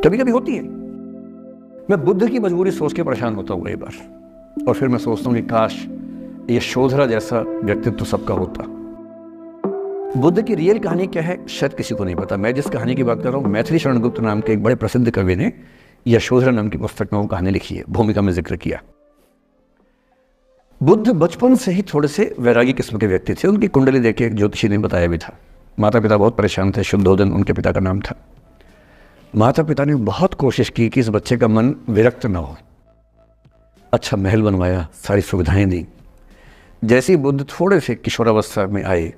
कभी कभी होती है। मैं बुद्ध की मजबूरी सोच के परेशान होता हूँ कई बार, और फिर मैं सोचता हूँ कि काश ये यशोधरा जैसा व्यक्तित्व तो सबका होता। बुद्ध की रियल कहानी क्या है शायद किसी को नहीं पता। मैं जिस कहानी की बात कर रहा हूँ, मैथिली शरण गुप्त नाम के एक बड़े प्रसिद्ध कवि ने यशोधरा नाम की पुस्तक में वो कहानी लिखी है, भूमिका में जिक्र किया। बुद्ध बचपन से ही थोड़े से वैरागी किस्म के व्यक्ति थे। उनकी कुंडली देख के एक ज्योतिषी ने बताया भी था। माता पिता बहुत परेशान थे, शुद्धोदन उनके पिता का नाम था। माता पिता ने बहुत कोशिश की कि इस बच्चे का मन विरक्त ना हो। अच्छा महल बनवाया, सारी सुविधाएं दी। जैसे ही बुद्ध थोड़े से किशोरावस्था में आए,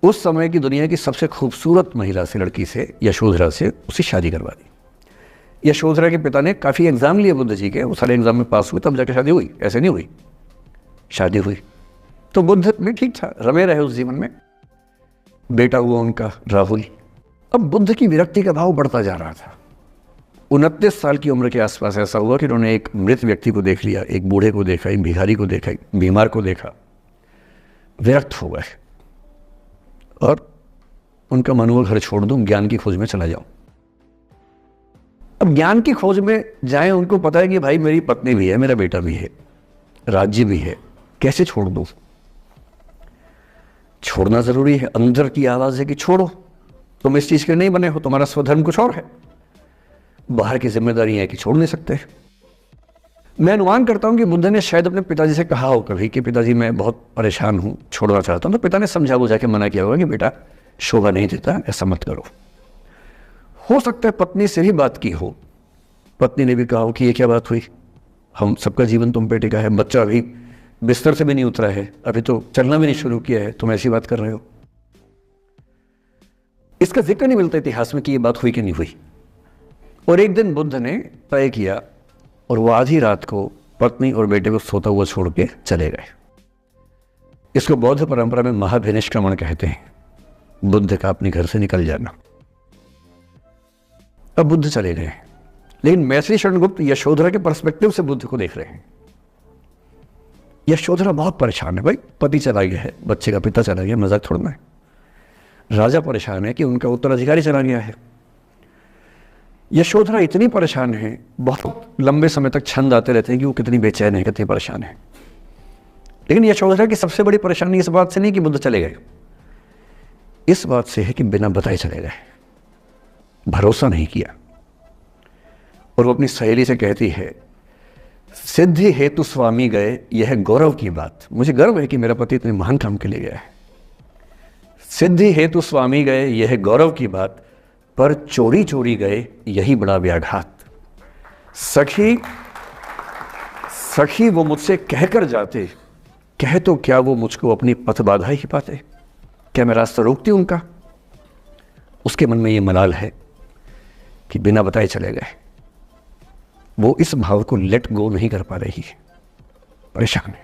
उस समय की दुनिया की सबसे खूबसूरत महिला से, लड़की से, यशोधरा से उसकी शादी करवा दी। यशोधरा के पिता ने काफ़ी एग्जाम लिए बुद्ध जी के, वो सारे एग्जाम में पास हुए, तब जाकर शादी हुई। ऐसे नहीं हुई, शादी हुई। तो बुद्ध भी ठीक था, रमे रहे उस जीवन में। बेटा हुआ उनका राहुल। अब बुद्ध की विरक्ति का भाव बढ़ता जा रहा था। 29 साल की उम्र के आसपास ऐसा हुआ कि उन्होंने एक मृत व्यक्ति को देख लिया, एक बूढ़े को देखा, एक भिखारी को देखा, एक बीमार को देखा। विरक्त हो गए और उनका मन हुआ घर छोड़ दूं, ज्ञान की खोज में चला जाऊं। अब ज्ञान की खोज में जाएं, उनको पता है कि भाई मेरी पत्नी भी है, मेरा बेटा भी है, राज्य भी है, कैसे छोड़ दूं? छोड़ना जरूरी है। अंदर की आवाज है कि छोड़ो, तुम इस चीज के नहीं बने हो, तुम्हारा स्वधर्म कुछ और है। बाहर की जिम्मेदारी है कि छोड़ नहीं सकते। मैं अनुमान करता हूं कि बुद्ध ने शायद अपने पिताजी से कहा हो कभी कि पिताजी मैं बहुत परेशान हूं, छोड़ना चाहता हूं। तो पिता ने समझा बुझा के मना किया होगा कि बेटा शोभा नहीं देता, ऐसा मत करो। हो सकता है पत्नी से भी बात की हो, पत्नी ने भी कहा हो कि ये क्या बात हुई, हम सबका जीवन तुम पे टिका है, बच्चा अभी बिस्तर से भी नहीं उतरा है, अभी तो चलना भी नहीं शुरू किया है, तुम ऐसी बात कर रहे हो। इसका जिक्र नहीं मिलता इतिहास में कि ये बात हुई कि नहीं हुई। और एक दिन बुद्ध ने तय किया और वो आधी रात को पत्नी और बेटे को सोता हुआ छोड़ के चले गए। इसको बौद्ध परंपरा में महाभिनिष्क्रमण कहते हैं, बुद्ध का अपने घर से निकल जाना। अब बुद्ध चले गए, लेकिन मैथिली शरण गुप्त यशोधरा के पर्सपेक्टिव से बुद्ध को देख रहे हैं। यशोधरा बहुत परेशान है, भाई पति चला गया है, बच्चे का पिता चला गया, मजाक थोड़ना है। राजा परेशान है कि उनका उत्तराधिकारी चला गया है। यशोधरा इतनी परेशान है, बहुत लंबे समय तक छंद आते रहते हैं कि वो कितनी बेचैन है, कितनी परेशान है। लेकिन यशोधरा की सबसे बड़ी परेशानी इस बात से नहीं कि बुद्ध चले गए, इस बात से है कि बिना बताए चले गए, भरोसा नहीं किया। और वो अपनी सहेली से कहती है, सिद्धि हेतु स्वामी गए, यह गौरव की बात। मुझे गर्व है कि मेरा पति इतने महान काम के लिए गया है। सिद्धि हेतु स्वामी गए, यह गौरव की बात, पर चोरी चोरी गए, यही बड़ा व्याघात। सखी सखी वो मुझसे कहकर जाते, कह तो क्या वो मुझको अपनी पथ बाधा ही पाते, क्या मैं रास्ता रोकती उनका? उसके मन में ये मलाल है कि बिना बताए चले गए। वो इस भाव को लेट गो नहीं कर पा रही है, परेशान है।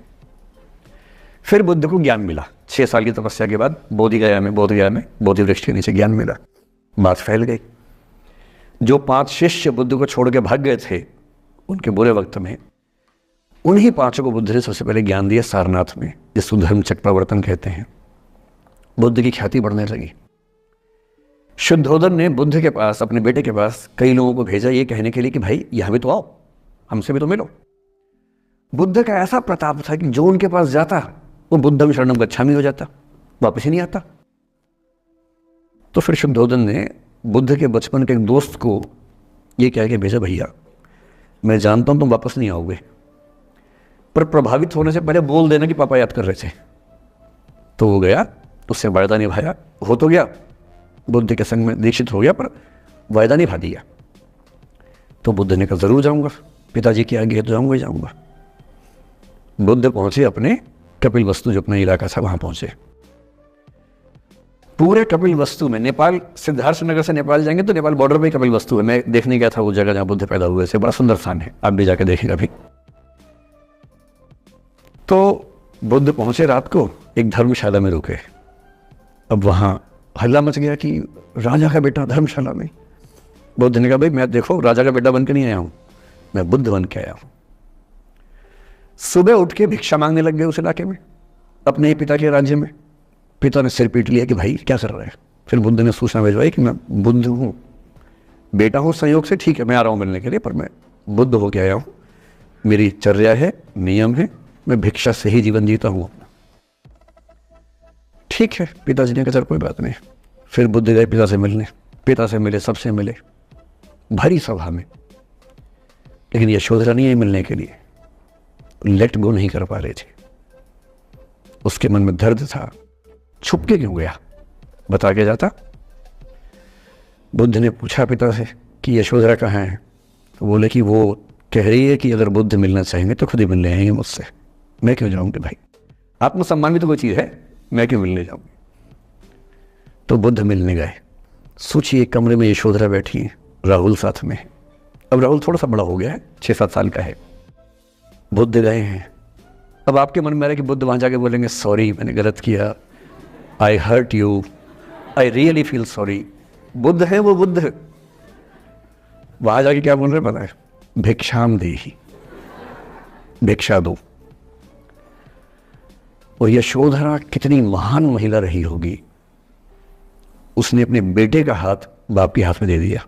फिर बुद्ध को ज्ञान मिला 6 साल की तपस्या के बाद, बोधगया में बोधि वृक्ष के नीचे ज्ञान मिला। बात फैल गई। जो 5 शिष्य बुद्ध को छोड़ के भाग गए थे उनके बुरे वक्त में, उन्हीं 5 को बुद्ध ने सबसे पहले ज्ञान दिया सारनाथ में, जिसको धर्म चक्रवर्तन कहते हैं। बुद्ध की ख्याति बढ़ने लगी। शुद्धोदन ने बुद्ध के पास, अपने बेटे के पास कई लोगों को भेजा ये कहने के लिए कि भाई यहां भी तो आओ, हमसे भी तो मिलो। बुद्ध का ऐसा प्रताप था कि जो उनके पास जाता वो बुद्धम शरणम गच्छामि हो जाता, वापस ही नहीं आता। तो फिर शुद्धोदन ने बुद्ध के बचपन के एक दोस्त को ये कह के भेजा, भैया मैं जानता हूं तुम वापस नहीं आओगे, पर प्रभावित होने से पहले बोल देना कि पापा याद कर रहे थे। तो वो गया, उससे वायदा निभाया, हो तो गया, बुद्ध के संग में दीक्षित हो गया, पर वायदा निभा दिया। तो बुद्ध ने कहा जरूर जाऊंगा, पिताजी की आज्ञा है तो जाऊंगा ही जाऊंगा। बुद्ध पहुंचे अपने कपिल वस्तु, जो अपना इलाका था, वहां पहुंचे। पूरे कपिल वस्तु में, नेपाल सिद्धार्थ नगर से नेपाल जाएंगे तो नेपाल बॉर्डर पे कपिल वस्तु है। मैं देखने गया था वो जगह जहां बुद्ध पैदा हुए थे, बड़ा सुंदर स्थान है, आप भी जाके देखेंगे अभी। तो बुद्ध पहुंचे रात को, एक धर्मशाला में रुके। अब वहां हल्ला मच गया कि राजा का बेटा धर्मशाला में। बुद्ध ने कहा भाई मैं देखो राजा का बेटा बन के नहीं आया हूं, मैं बुद्ध बन के आया हूं। सुबह उठ के भिक्षा मांगने लग गए उस इलाके में, अपने ही पिता के राज्य में। पिता ने सिर पीट लिया कि भाई क्या कर रहे हैं। फिर बुद्ध ने सूचना भिजवाई कि मैं बुद्ध हूं, बेटा हूँ संयोग से, ठीक है, मैं आ रहा हूँ मिलने के लिए, पर मैं बुद्ध होके आया हूँ, मेरी चर्या है, नियम है, मैं भिक्षा से ही जीवन जीता हूँ अपना। ठीक है, पिताजी ने कहा चल कोई बात नहीं। फिर बुद्ध गए पिता से मिलने, पिता से मिले, सबसे मिले, भरी सभा में, लेकिन यशोधरा नहीं आई मिलने के लिए, लेट गो नहीं कर पा रहे थे। उसके मन में दर्द था, छुप के क्यों गया, बता के जाता। बुद्ध ने पूछा पिता से कि यशोधरा कहाँ है, तो बोले कि वो कह रही है कि अगर बुद्ध मिलना चाहेंगे तो खुद ही मिलने आएंगे मुझसे, मैं क्यों जाऊंगी भाई, आत्मसम्मान भी तो कोई चीज़ है, मैं क्यों मिलने जाऊंगी। तो बुद्ध मिलने गए। सोचिए कमरे में यशोधरा बैठी है, राहुल साथ में। अब राहुल थोड़ा सा बड़ा हो गया है, 6-7 साल का है। बुद्ध गए हैं। अब आपके मन में आ रहा है कि बुद्ध वहाँ जाके बोलेंगे सॉरी मैंने गलत किया, I hurt you, I really feel sorry. बुद्ध है वो बुद्ध, वहाँ जाके क्या बोल रहे पता है, भिक्षाम देहि, भिक्षा दो। और यशोधरा कितनी महान महिला रही होगी, उसने अपने बेटे का हाथ बाप के हाथ में दे दिया।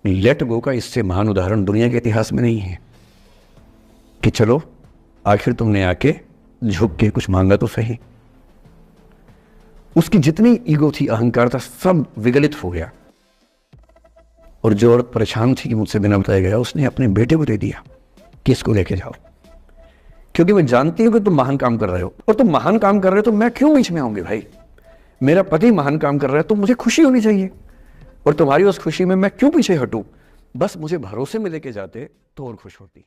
लेट गो का इससे महान उदाहरण दुनिया के इतिहास में नहीं है कि चलो आखिर तुमने आके झुक के कुछ मांगा तो सही। उसकी जितनी ईगो थी, अहंकार था, सब विगलित हो गया। और जो औरत परेशान थी कि मुझसे बिना बताया गया, उसने अपने बेटे को दे दिया कि इसको लेके जाओ, क्योंकि मैं जानती हूं कि तुम महान काम कर रहे हो, और तुम महान काम कर रहे हो तो मैं क्यों बीच में आऊंगी भाई, मेरा पति महान काम कर रहा है तो मुझे खुशी होनी चाहिए, और तुम्हारी उस खुशी में मैं क्यों पीछे हटूं। बस मुझे भरोसे में लेके जाते तो और खुश होती।